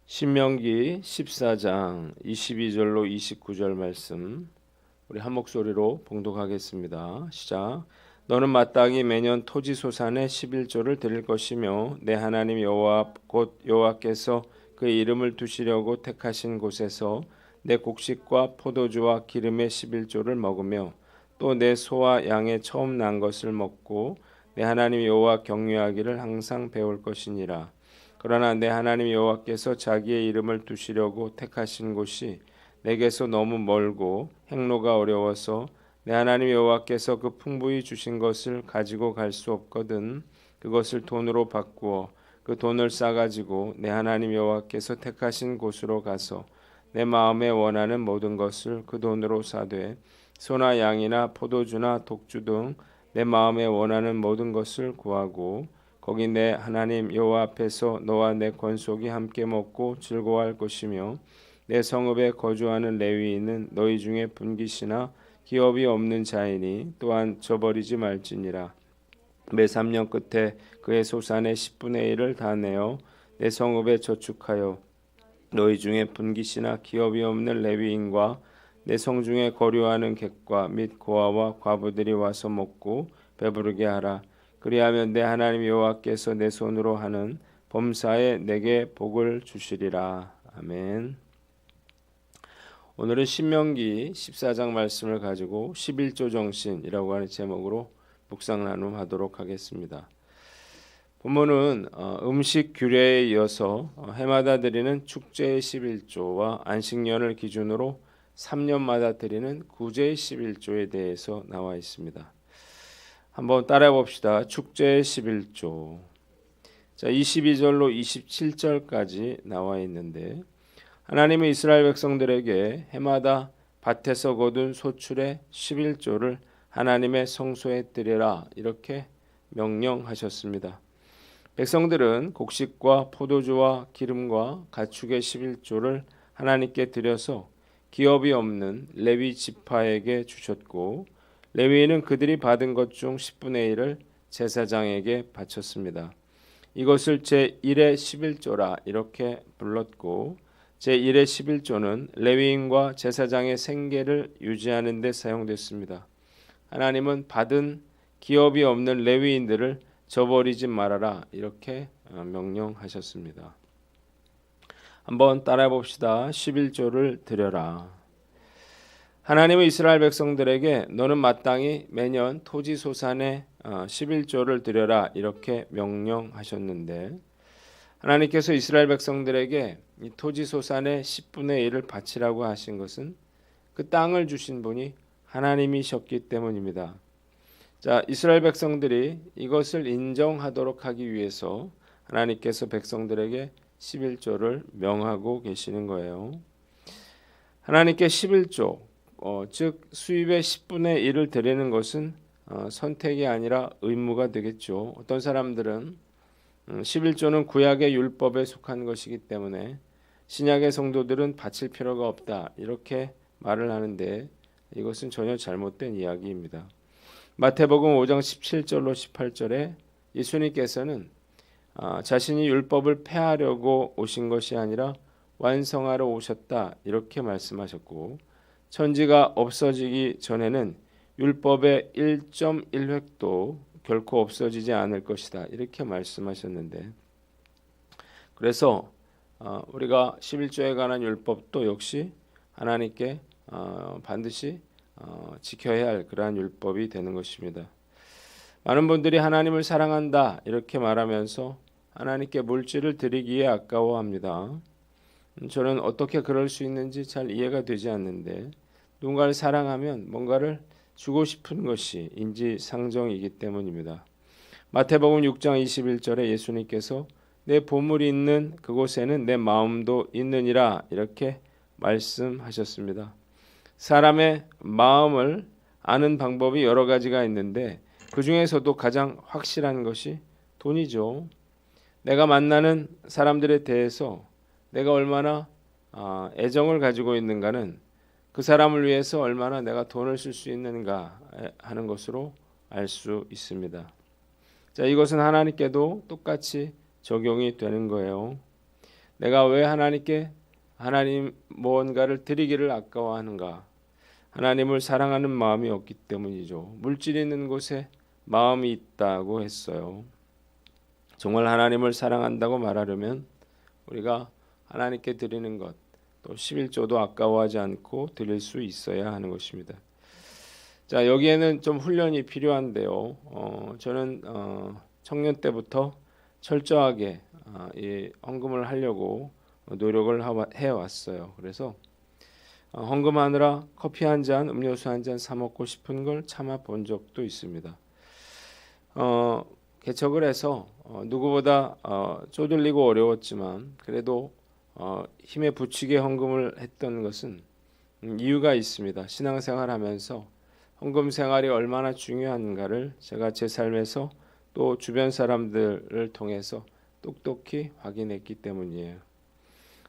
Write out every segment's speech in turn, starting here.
신명기 14장 22절로 29절 말씀 우리 한 목소리로 봉독하겠습니다. 시작. 너는 마땅히 매년 토지 소산의 11조를 드릴 것이며 내 하나님 여호와 곧 여호와께서 그 이름을 두시려고 택하신 곳에서 내 곡식과 포도주와 기름의 11조를 먹으며 또 내 소와 양의 처음 난 것을 먹고 내 하나님 여호와 경외하기를 항상 배울 것이니라. 그러나 내 하나님 여호와께서 자기의 이름을 두시려고 택하신 곳이 내게서 너무 멀고 행로가 어려워서 내 하나님 여호와께서 그 풍부히 주신 것을 가지고 갈 수 없거든 그것을 돈으로 바꾸어 그 돈을 싸가지고 내 하나님 여호와께서 택하신 곳으로 가서 내 마음에 원하는 모든 것을 그 돈으로 사되 소나 양이나 포도주나 독주 등 내 마음에 원하는 모든 것을 구하고 거기 내 하나님 여호와 앞에서 너와 내 권속이 함께 먹고 즐거워할 것이며 내 성읍에 거주하는 레위인은 너희 중에 분깃이나 기업이 없는 자이니 또한 저버리지 말지니라. 매 3년 끝에 그의 소산의 10분의 1을 다 내어 내 성읍에 저축하여 너희 중에 분깃이나 기업이 없는 레위인과 내 성중에 거류하는 객과 및 고아와 과부들이 와서 먹고 배부르게 하라. 그리하면 내 하나님 여호와께서 내 손으로 하는 범사에 내게 복을 주시리라. 아멘. 오늘은 신명기 14장 말씀을 가지고 11조 정신이라고 하는 제목으로 묵상 나눔하도록 하겠습니다. 본문은 음식 규례에 이어서 해마다 드리는 축제의 11조와 안식년을 기준으로 3년마다 드리는 구제의 11조에 대해서 나와 있습니다. 한번 따라해 봅시다. 축제의 11조. 자, 22절로 27절까지 나와 있는데 하나님은 이스라엘 백성들에게 해마다 밭에서 거둔 소출의 11조를 하나님의 성소에 드리라 이렇게 명령하셨습니다. 백성들은 곡식과 포도주와 기름과 가축의 11조를 하나님께 드려서 기업이 없는 레위 지파에게 주셨고 레위인은 그들이 받은 것 중 10분의 1을 제사장에게 바쳤습니다. 이것을 제1의 11조라 이렇게 불렀고 제1의 11조는 레위인과 제사장의 생계를 유지하는 데 사용됐습니다. 하나님은 받은 기업이 없는 레위인들을 저버리지 말아라 이렇게 명령하셨습니다. 한번 따라해 봅시다. 11조를 드려라. 하나님은 이스라엘 백성들에게 너는 마땅히 매년 토지 소산의 11조를 드려라 이렇게 명령하셨는데 하나님께서 이스라엘 백성들에게 이 토지 소산의 10분의 1을 바치라고 하신 것은 그 땅을 주신 분이 하나님이셨기 때문입니다. 자, 이스라엘 백성들이 이것을 인정하도록 하기 위해서 하나님께서 백성들에게 11조를 명하고 계시는 거예요. 하나님께 11조, 즉 수입의 10분의 1을 드리는 것은 선택이 아니라 의무가 되겠죠. 어떤 사람들은 11조는 구약의 율법에 속한 것이기 때문에 신약의 성도들은 바칠 필요가 없다 이렇게 말을 하는데 이것은 전혀 잘못된 이야기입니다. 마태복음 5장 17절로 18절에 예수님께서는 자신이 율법을 폐하려고 오신 것이 아니라 완성하러 오셨다 이렇게 말씀하셨고 천지가 없어지기 전에는 율법의 1.1획도 결코 없어지지 않을 것이다 이렇게 말씀하셨는데 그래서 우리가 11조에 관한 율법도 역시 하나님께 반드시 지켜야 할 그러한 율법이 되는 것입니다. 많은 분들이 하나님을 사랑한다 이렇게 말하면서 하나님께 물질을 드리기에 아까워합니다. 저는 어떻게 그럴 수 있는지 잘 이해가 되지 않는데 누군가를 사랑하면 뭔가를 주고 싶은 것이 인지상정이기 때문입니다. 마태복음 6장 21절에 예수님께서 내 보물이 있는 그곳에는 내 마음도 있느니라 이렇게 말씀하셨습니다. 사람의 마음을 아는 방법이 여러 가지가 있는데 그 중에서도 가장 확실한 것이 돈이죠. 내가 만나는 사람들에 대해서 내가 얼마나 애정을 가지고 있는가는 그 사람을 위해서 얼마나 내가 돈을 쓸 수 있는가 하는 것으로 알 수 있습니다. 자, 이것은 하나님께도 똑같이 적용이 되는 거예요. 내가 왜 하나님께 하나님 무언가를 드리기를 아까워하는가? 하나님을 사랑하는 마음이 없기 때문이죠. 물질이 있는 곳에 마음이 있다고 했어요. 정말 하나님을 사랑한다고 말하려면 우리가 하나님께 드리는 것, 또 11조도 아까워하지 않고 드릴 수 있어야 하는 것입니다. 자, 여기에는 좀 훈련이 필요한데요. 저는 청년 때부터 철저하게 이 헌금을 하려고 노력을 해왔어요. 그래서 헌금하느라 커피 한 잔, 음료수 한 잔 사 먹고 싶은 걸 참아 본 적도 있습니다. 개척을 해서 누구보다 쪼들리고 어려웠지만 그래도 힘에 부치게 헌금을 했던 것은 이유가 있습니다. 신앙생활하면서 헌금 생활이 얼마나 중요한가를 제가 제 삶에서 또 주변 사람들을 통해서 똑똑히 확인했기 때문이에요.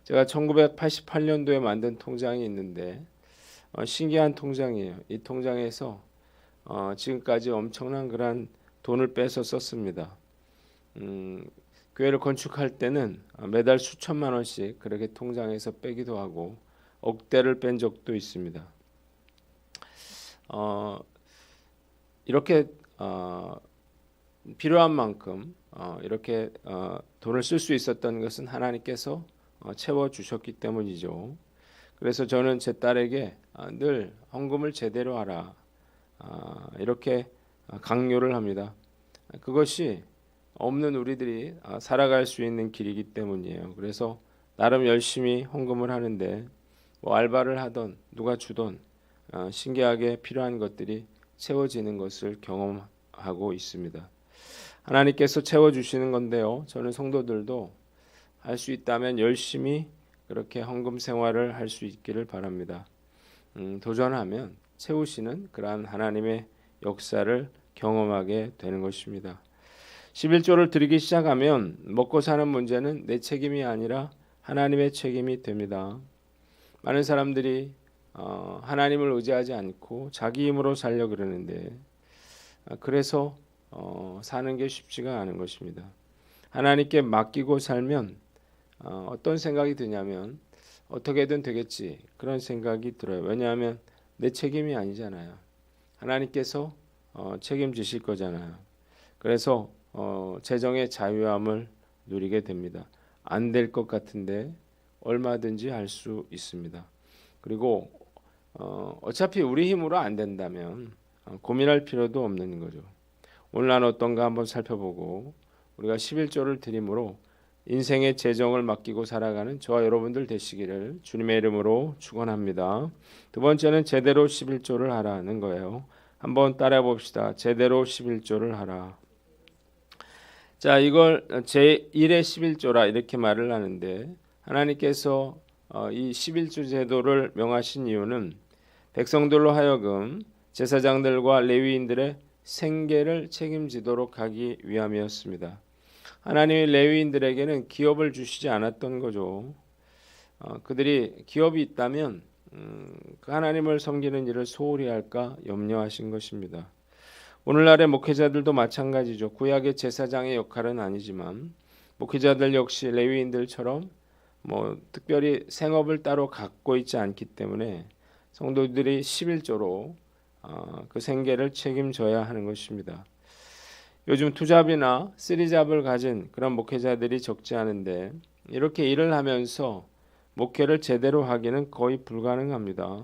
제가 1988년도에 만든 통장이 있는데 신기한 통장이에요. 이 통장에서 지금까지 엄청난 그런 돈을 빼서 썼습니다. 교회를 건축할 때는 매달 수천만 원씩 그렇게 통장에서 빼기도 하고 억대를 뺀 적도 있습니다. 이렇게 필요한 만큼 이렇게 돈을 쓸 수 있었던 것은 하나님께서 채워주셨기 때문이죠. 그래서 저는 제 딸에게 늘 헌금을 제대로 하라 이렇게 강요를 합니다. 그것이 없는 우리들이 살아갈 수 있는 길이기 때문이에요. 그래서 나름 열심히 헌금을 하는데 뭐 알바를 하던 누가 주던 신기하게 필요한 것들이 채워지는 것을 경험하고 있습니다. 하나님께서 채워주시는 건데요. 저는 성도들도 할 수 있다면 열심히 그렇게 헌금 생활을 할 수 있기를 바랍니다. 도전하면 채우시는 그러한 하나님의 역사를 경험하게 되는 것입니다. 11조를 드리기 시작하면 먹고 사는 문제는 내 책임이 아니라 하나님의 책임이 됩니다. 많은 사람들이 하나님을 의지하지 않고 자기 힘으로 살려 그러는데 그래서 사는 게 쉽지가 않은 것입니다. 하나님께 맡기고 살면 어떤 생각이 드냐면 어떻게든 되겠지 그런 생각이 들어요. 왜냐하면 내 책임이 아니잖아요. 하나님께서 책임지실 거잖아요. 그래서 재정의 자유함을 누리게 됩니다. 안 될 것 같은데 얼마든지 할 수 있습니다. 그리고 어차피 우리 힘으로 안 된다면 고민할 필요도 없는 거죠. 오늘 난 어떤가 한번 살펴보고 우리가 11조를 드림으로 인생의 재정을 맡기고 살아가는 저와 여러분들 되시기를 주님의 이름으로 축원합니다. 두 번째는 제대로 11조를 하라는 거예요. 한번 따라해 봅시다. 제대로 11조를 하라. 자, 이걸 제1의 11조라 이렇게 말을 하는데 하나님께서 이 11조 제도를 명하신 이유는 백성들로 하여금 제사장들과 레위인들의 생계를 책임지도록 하기 위함이었습니다. 하나님이 레위인들에게는 기업을 주시지 않았던 거죠. 그들이 기업이 있다면 그 하나님을 섬기는 일을 소홀히 할까 염려하신 것입니다. 오늘날의 목회자들도 마찬가지죠. 구약의 제사장의 역할은 아니지만 목회자들 역시 레위인들처럼 특별히 생업을 따로 갖고 있지 않기 때문에 성도들이 11조로 그 생계를 책임져야 하는 것입니다. 요즘 투잡이나 쓰리잡을 가진 그런 목회자들이 적지 않은데 이렇게 일을 하면서 목회를 제대로 하기는 거의 불가능합니다.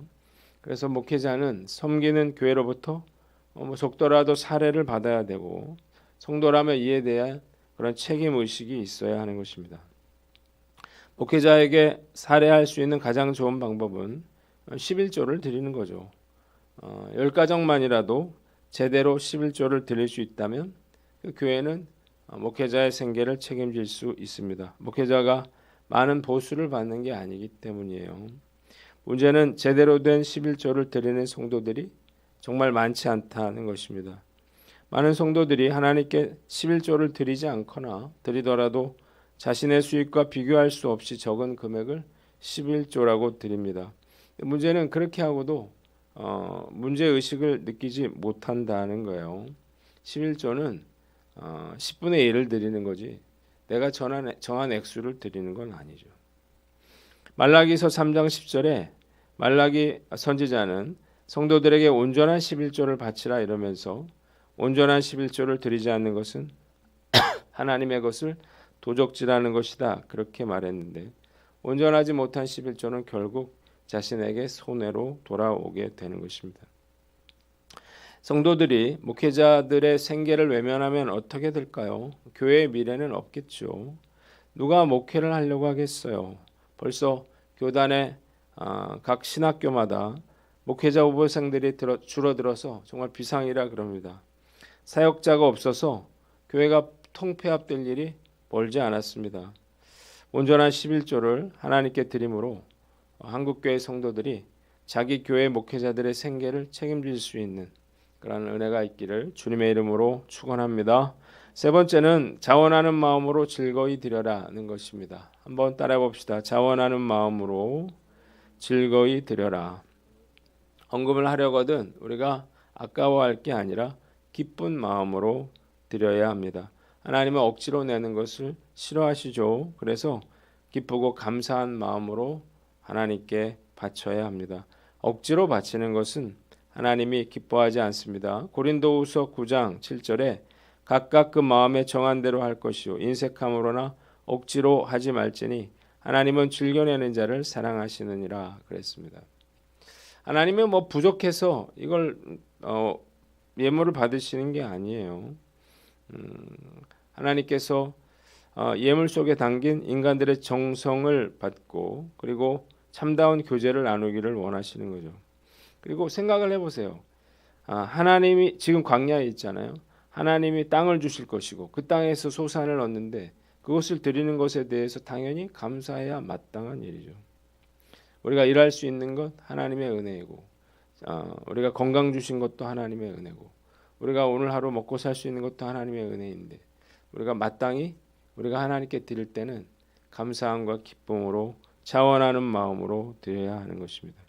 그래서 목회자는 섬기는 교회로부터 적더라도 사례를 받아야 되고 성도라면 이에 대한 그런 책임 의식이 있어야 하는 것입니다. 목회자에게 사례할 수 있는 가장 좋은 방법은 11조를 드리는 거죠. 10가정만이라도 제대로 11조를 드릴 수 있다면 그 교회는 목회자의 생계를 책임질 수 있습니다. 목회자가 많은 보수를 받는 게 아니기 때문이에요. 문제는 제대로 된 11조를 드리는 성도들이 정말 많지 않다는 것입니다. 많은 성도들이 하나님께 11조를 드리지 않거나 드리더라도 자신의 수입과 비교할 수 없이 적은 금액을 11조라고 드립니다. 문제는 그렇게 하고도 문제의식을 느끼지 못한다는 거예요. 11조는 10분의 1을 드리는 거지 내가 정한 액수를 드리는 건 아니죠. 말라기서 3장 10절에 말라기 선지자는 성도들에게 온전한 11조를 바치라 이러면서 온전한 11조를 드리지 않는 것은 하나님의 것을 도적질하는 것이다 그렇게 말했는데 온전하지 못한 11조는 결국 자신에게 손해로 돌아오게 되는 것입니다. 성도들이 목회자들의 생계를 외면하면 어떻게 될까요? 교회의 미래는 없겠죠. 누가 목회를 하려고 하겠어요? 벌써 교단의 각 신학교마다 목회자 후보생들이 줄어들어서 정말 비상이라 그럽니다. 사역자가 없어서 교회가 통폐합될 일이 멀지 않았습니다. 온전한 11조를 하나님께 드림으로 한국교회 성도들이 자기 교회 목회자들의 생계를 책임질 수 있는 그런 은혜가 있기를 주님의 이름으로 축원합니다. 세 번째는 자원하는 마음으로 즐거이 드려라는 것입니다. 한번 따라해 봅시다. 자원하는 마음으로 즐거이 드려라. 헌금을 하려거든 우리가 아까워할 게 아니라 기쁜 마음으로 드려야 합니다. 하나님은 억지로 내는 것을 싫어하시죠. 그래서 기쁘고 감사한 마음으로 하나님께 바쳐야 합니다. 억지로 바치는 것은 하나님이 기뻐하지 않습니다. 고린도후서 9장 7절에 각각 그 마음에 정한 대로 할 것이요 인색함으로나 억지로 하지 말지니 하나님은 즐겨내는 자를 사랑하시느니라 그랬습니다. 하나님은 부족해서 이걸 예물을 받으시는 게 아니에요. 하나님께서 예물 속에 담긴 인간들의 정성을 받고 그리고 참다운 교제를 나누기를 원하시는 거죠. 그리고 생각을 해보세요. 하나님이 지금 광야에 있잖아요. 하나님이 땅을 주실 것이고 그 땅에서 소산을 얻는데 그것을 드리는 것에 대해서 당연히 감사해야 마땅한 일이죠. 우리가 일할 수 있는 것 하나님의 은혜이고 우리가 건강 주신 것도 하나님의 은혜고 우리가 오늘 하루 먹고 살 수 있는 것도 하나님의 은혜인데 우리가 마땅히 우리가 하나님께 드릴 때는 감사함과 기쁨으로 자원하는 마음으로 드려야 하는 것입니다.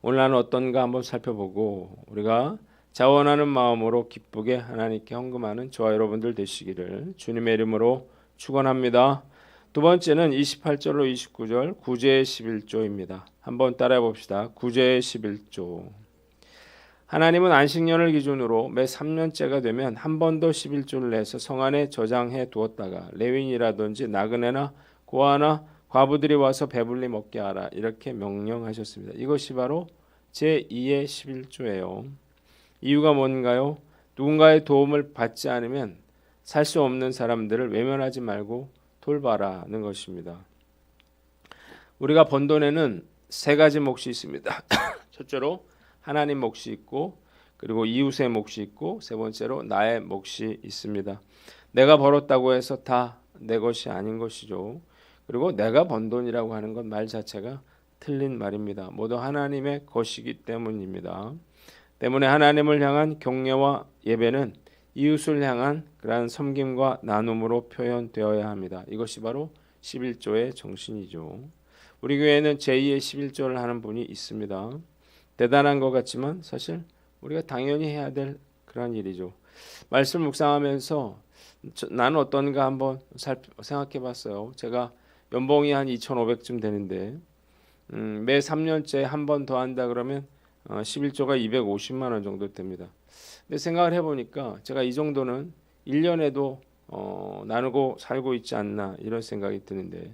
오늘 나는 어떤가 한번 살펴보고 우리가 자원하는 마음으로 기쁘게 하나님께 헌금하는 저와 여러분들 되시기를 주님의 이름으로 축원합니다. 두 번째는 28절로 29절 구제의 11조입니다. 한번 따라해 봅시다. 구제의 11조. 하나님은 안식년을 기준으로 매 3년째가 되면 한 번 더 11조를 내서 성 안에 저장해 두었다가 레위인이라든지 나그네나 고아나 과부들이 와서 배불리 먹게 하라 이렇게 명령하셨습니다. 이것이 바로 제2의 11조예요. 이유가 뭔가요? 누군가의 도움을 받지 않으면 살 수 없는 사람들을 외면하지 말고 돌봐라는 것입니다. 우리가 번 돈에는 세 가지 몫이 있습니다. 첫째로 하나님 몫이 있고 그리고 이웃의 몫이 있고 세 번째로 나의 몫이 있습니다. 내가 벌었다고 해서 다 내 것이 아닌 것이죠. 그리고 내가 번 돈이라고 하는 건 말 자체가 틀린 말입니다. 모두 하나님의 것이기 때문입니다. 때문에 하나님을 향한 경외와 예배는 이웃을 향한 그러한 섬김과 나눔으로 표현되어야 합니다. 이것이 바로 11조의 정신이죠. 우리 교회에는 제2의 11조를 하는 분이 있습니다. 대단한 것 같지만 사실 우리가 당연히 해야 될 그런 일이죠. 말씀 묵상하면서 나는 어떤가 한번 생각해 봤어요. 제가 연봉이 한 2,500쯤 되는데 매 3년째 한 번 더 한다 그러면 11조가 250만 원 정도 됩니다. 근데 생각을 해보니까 제가 이 정도는 1년에도 나누고 살고 있지 않나 이런 생각이 드는데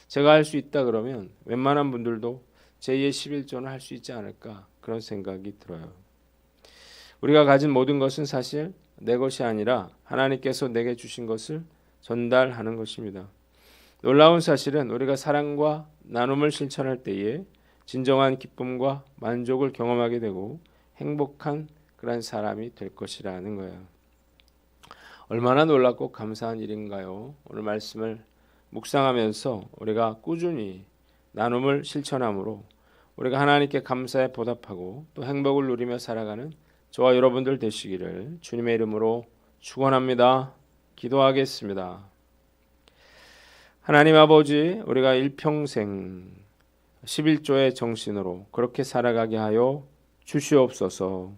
제가 할 수 있다 그러면 웬만한 분들도 제2의 11조는 할 수 있지 않을까 그런 생각이 들어요. 우리가 가진 모든 것은 사실 내 것이 아니라 하나님께서 내게 주신 것을 전달하는 것입니다. 놀라운 사실은 우리가 사랑과 나눔을 실천할 때에 진정한 기쁨과 만족을 경험하게 되고 행복한 그런 사람이 될 것이라는 거예요. 얼마나 놀랍고 감사한 일인가요? 오늘 말씀을 묵상하면서 우리가 꾸준히 나눔을 실천함으로 우리가 하나님께 감사에 보답하고 또 행복을 누리며 살아가는 저와 여러분들 되시기를 주님의 이름으로 축원합니다. 기도하겠습니다. 하나님 아버지, 우리가 일평생 11조의 정신으로 그렇게 살아가게 하여 주시옵소서.